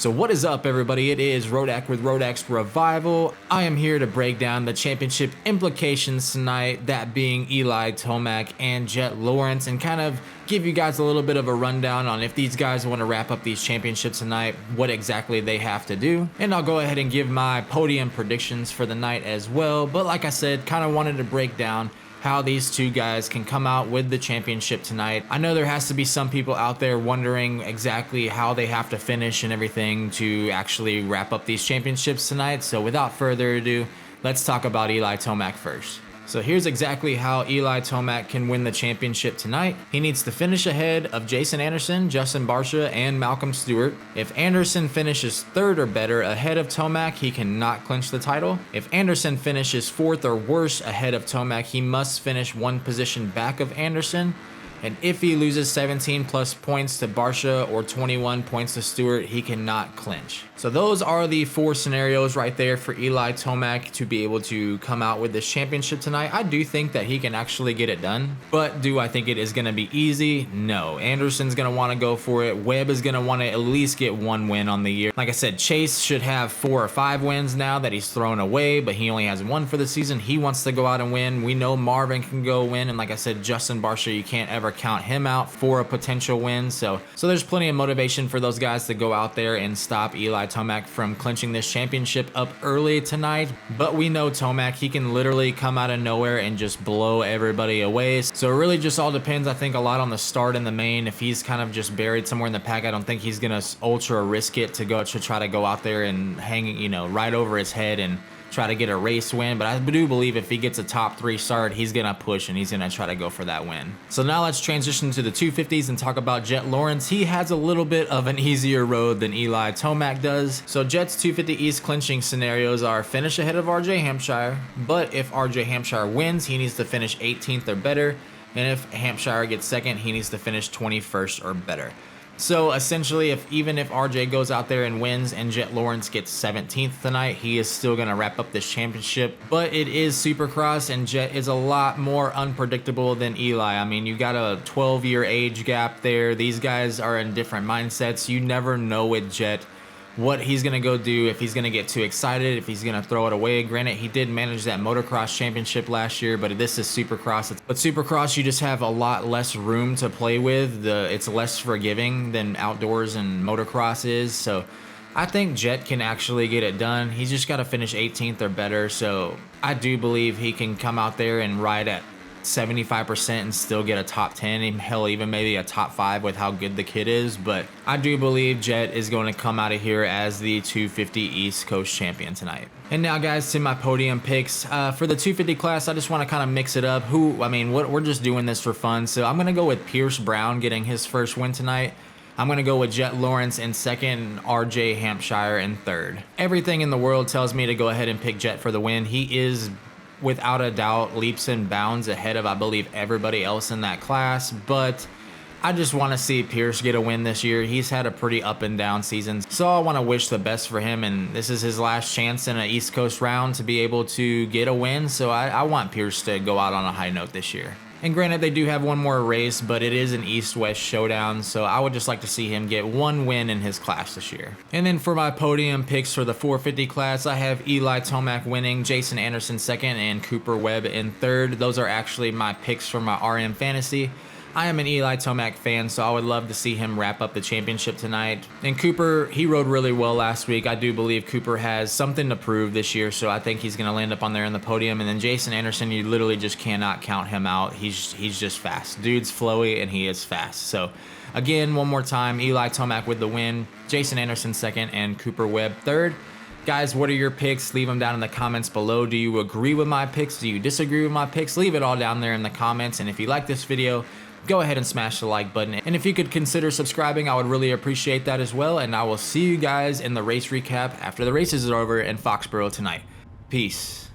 So what is up, everybody? It is Rodak with Rodak's Revival. I am here to break down the championship implications tonight, that being Eli Tomac and Jett Lawrence, and kind of give you guys a little bit of a rundown on if these guys want to wrap up these championships tonight, what exactly they have to do. And I'll go ahead and give my podium predictions for the night as well. But like I said, kind of wanted to break down how these two guys can come out with the championship tonight. I know there has to be some people out there wondering exactly how they have to finish and everything to actually wrap up these championships tonight. So without further ado, let's talk about Eli Tomac first. So here's exactly how Eli Tomac can win the championship tonight. He needs to finish ahead of Jason Anderson, Justin Barcia, and Malcolm Stewart. If Anderson finishes third or better ahead of Tomac, he cannot clinch the title. If Anderson finishes fourth or worse ahead of Tomac, he must finish one position back of Anderson. And if he loses 17 plus points to Barcia or 21 points to Stewart, he cannot clinch. So those are the four scenarios right there for Eli Tomac to be able to come out with this championship tonight. I do think that he can actually get it done, but do I think it is going to be easy? No. Anderson's going to want to go for it. Webb is going to want to at least get one win on the year. Like I said, Chase should have 4 or 5 wins now that he's thrown away, but he only has 1 for the season. He wants to go out and win. We know Marvin can go win, and like I said, Justin Barcia, you can't ever count him out for a potential win. So there's plenty of motivation for those guys to go out there and stop Eli Tomac from clinching this championship up early tonight. But we know Tomac, he can literally come out of nowhere and just blow everybody away. So it really just all depends, I think, a lot on the start and the main. If he's kind of just buried somewhere in the pack, I don't think he's gonna ultra risk it to try to go out there and hang, right over his head and try to get a race win. But I do believe if he gets a top 3 start, he's gonna push and he's gonna try to go for that win. So now let's transition to the 250s and talk about Jett Lawrence. He has a little bit of an easier road than Eli Tomac does. So Jett's 250 East clinching scenarios are finish ahead of RJ Hampshire, but if RJ Hampshire wins, he needs to finish 18th or better, and if Hampshire gets second, he needs to finish 21st or better. So essentially, even if RJ goes out there and wins and Jett Lawrence gets 17th tonight, he is still going to wrap up this championship. But it is Supercross, and Jett is a lot more unpredictable than Eli. I mean, you got a 12-year age gap there. These guys are in different mindsets. You never know with Jett what he's going to go do, if he's going to get too excited, if he's going to throw it away. Granted, he did manage that motocross championship last year, but this is Supercross. But Supercross, you just have a lot less room to play with. It's less forgiving than outdoors and motocross is. So I think Jett can actually get it done. He's just got to finish 18th or better. So I do believe he can come out there and ride at 75% and still get a top 10, and hell, even maybe a top 5 with how good the kid is. But I do believe Jett is going to come out of here as the 250 East Coast champion tonight. And now, guys, to my podium picks for the 250 class. I just want to kind of mix it up. We're just doing this for fun, so I'm going to go with Pierce Brown getting his first win tonight. I'm going to go with Jett Lawrence in second and RJ Hampshire in third. Everything in the world tells me to go ahead and pick Jett for the win. He is, without a doubt, leaps and bounds ahead of, I believe, everybody else in that class. But I just want to see Pierce get a win this year. He's had a pretty up and down season, so I want to wish the best for him, and this is his last chance in an East Coast round to be able to get a win. So I want Pierce to go out on a high note this year. And granted, they do have one more race, but it is an East-West showdown, so I would just like to see him get one win in his class this year. And then for my podium picks for the 450 class, I have Eli Tomac winning, Jason Anderson second, and Cooper Webb in third. Those are actually my picks for my RM Fantasy. I am an Eli Tomac fan, so I would love to see him wrap up the championship tonight. And Cooper, he rode really well last week. I do believe Cooper has something to prove this year, so I think he's going to land up on there in the podium. And then Jason Anderson, you literally just cannot count him out. He's just fast. Dude's flowy, and he is fast. So again, one more time, Eli Tomac with the win, Jason Anderson second, and Cooper Webb third. Guys, what are your picks? Leave them down in the comments below. Do you agree with my picks? Do you disagree with my picks? Leave it all down there in the comments. And if you like this video, go ahead and smash the like button. And if you could consider subscribing, I would really appreciate that as well. And I will see you guys in the race recap after the races are over in Foxborough tonight. Peace.